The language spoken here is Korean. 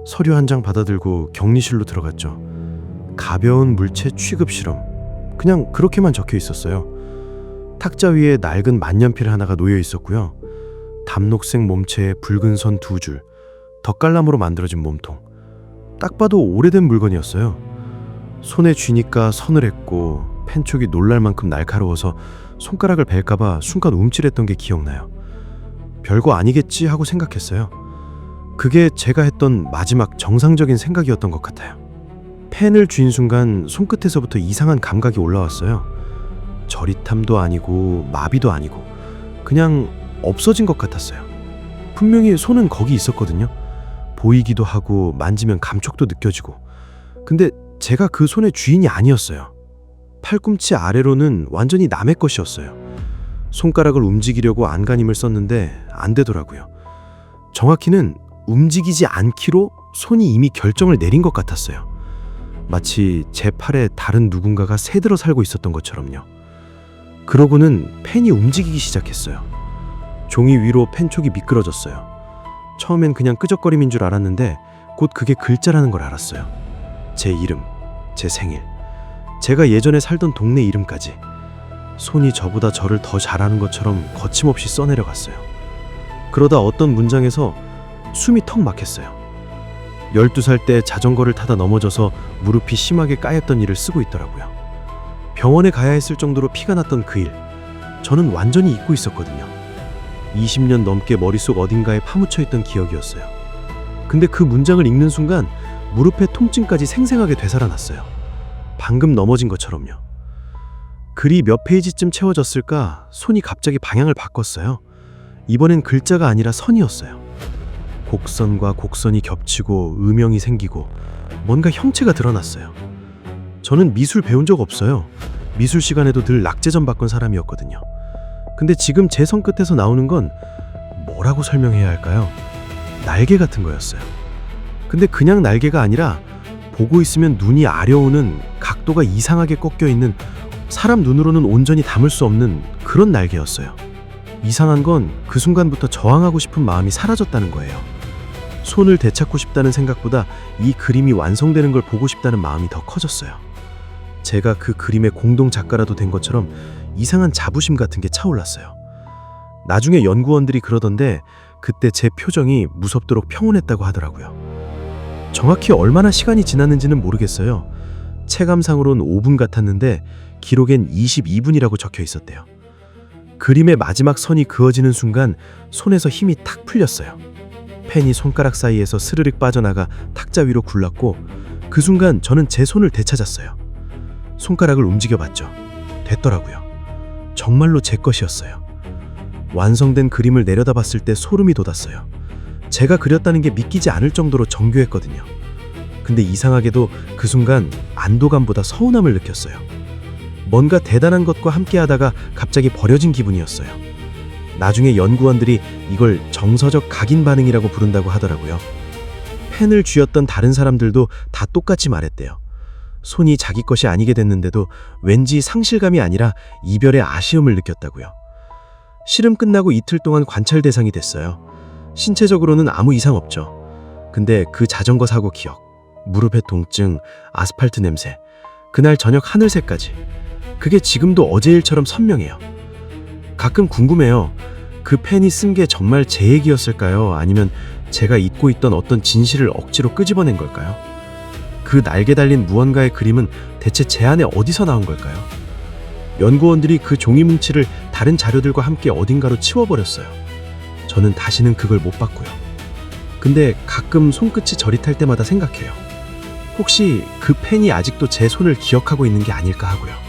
서류 한 장 받아들고 격리실로 들어갔죠. 가벼운 물체 취급 실험. 그냥 그렇게만 적혀 있었어요. 탁자 위에 낡은 만년필 하나가 놓여 있었고요. 담록색 몸체에 붉은 선 2줄, 덧갈람으로 만들어진 몸통. 딱 봐도 오래된 물건이었어요. 손에 쥐니까 서늘했고 펜촉이 놀랄 만큼 날카로워서 손가락을 벨까봐 순간 움찔했던 게 기억나요. 별거 아니겠지 하고 생각했어요. 그게 제가 했던 마지막 정상적인 생각이었던 것 같아요. 펜을 쥔 순간 손끝에서부터 이상한 감각이 올라왔어요. 저릿함도 아니고 마비도 아니고 그냥 없어진 것 같았어요. 분명히 손은 거기 있었거든요. 보이기도 하고 만지면 감촉도 느껴지고. 근데 제가 그 손의 주인이 아니었어요. 팔꿈치 아래로는 완전히 남의 것이었어요. 손가락을 움직이려고 안간힘을 썼는데 안 되더라고요. 정확히는 움직이지 않기로 손이 이미 결정을 내린 것 같았어요. 마치 제 팔에 다른 누군가가 새들어 살고 있었던 것처럼요. 그러고는 펜이 움직이기 시작했어요. 종이 위로 펜촉이 미끄러졌어요. 처음엔 그냥 끄적거림인 줄 알았는데 곧 그게 글자라는 걸 알았어요. 제 이름, 제 생일, 제가 예전에 살던 동네 이름까지. 손이 저보다 저를 더 잘아는 것처럼 거침없이 써내려갔어요. 그러다 어떤 문장에서 숨이 턱 막혔어요. 12살 때 자전거를 타다 넘어져서 무릎이 심하게 까였던 일을 쓰고 있더라고요. 병원에 가야 했을 정도로 피가 났던 그 일, 저는 완전히 잊고 있었거든요. 20년 넘게 머릿속 어딘가에 파묻혀 있던 기억이었어요. 근데 그 문장을 읽는 순간 무릎의 통증까지 생생하게 되살아났어요. 방금 넘어진 것처럼요. 글이 몇 페이지쯤 채워졌을까 손이 갑자기 방향을 바꿨어요. 이번엔 글자가 아니라 선이었어요. 곡선과 곡선이 겹치고 음영이 생기고 뭔가 형체가 드러났어요. 저는 미술 배운 적 없어요. 미술 시간에도 늘 낙제점 받건 사람이었거든요. 근데 지금 제 손끝에서 나오는 건 뭐라고 설명해야 할까요? 날개 같은 거였어요. 근데 그냥 날개가 아니라 보고 있으면 눈이 아려오는 각도가 이상하게 꺾여 있는, 사람 눈으로는 온전히 담을 수 없는 그런 날개였어요. 이상한 건 그 순간부터 저항하고 싶은 마음이 사라졌다는 거예요. 손을 되찾고 싶다는 생각보다 이 그림이 완성되는 걸 보고 싶다는 마음이 더 커졌어요. 제가 그 그림의 공동 작가라도 된 것처럼 이상한 자부심 같은 게 차올랐어요. 나중에 연구원들이 그러던데 그때 제 표정이 무섭도록 평온했다고 하더라고요. 정확히 얼마나 시간이 지났는지는 모르겠어요. 체감상으론 5분 같았는데 기록엔 22분이라고 적혀 있었대요. 그림의 마지막 선이 그어지는 순간 손에서 힘이 탁 풀렸어요. 펜이 손가락 사이에서 스르륵 빠져나가 탁자 위로 굴렀고 그 순간 저는 제 손을 되찾았어요. 손가락을 움직여봤죠. 됐더라고요. 정말로 제 것이었어요. 완성된 그림을 내려다봤을 때 소름이 돋았어요. 제가 그렸다는 게 믿기지 않을 정도로 정교했거든요. 근데 이상하게도 그 순간 안도감보다 서운함을 느꼈어요. 뭔가 대단한 것과 함께하다가 갑자기 버려진 기분이었어요. 나중에 연구원들이 이걸 정서적 각인 반응이라고 부른다고 하더라고요. 펜을 쥐었던 다른 사람들도 다 똑같이 말했대요. 손이 자기 것이 아니게 됐는데도 왠지 상실감이 아니라 이별의 아쉬움을 느꼈다고요. 실험 끝나고 이틀 동안 관찰 대상이 됐어요. 신체적으로는 아무 이상 없죠. 근데 그 자전거 사고 기억, 무릎의 통증, 아스팔트 냄새, 그날 저녁 하늘색까지, 그게 지금도 어제 일처럼 선명해요. 가끔 궁금해요. 그 펜이 쓴 게 정말 제 얘기였을까요? 아니면 제가 잊고 있던 어떤 진실을 억지로 끄집어낸 걸까요? 그 날개 달린 무언가의 그림은 대체 제 안에 어디서 나온 걸까요? 연구원들이 그 종이 뭉치를 다른 자료들과 함께 어딘가로 치워버렸어요. 저는 다시는 그걸 못 봤고요. 근데 가끔 손끝이 저릿할 때마다 생각해요. 혹시 그 펜이 아직도 제 손을 기억하고 있는 게 아닐까 하고요.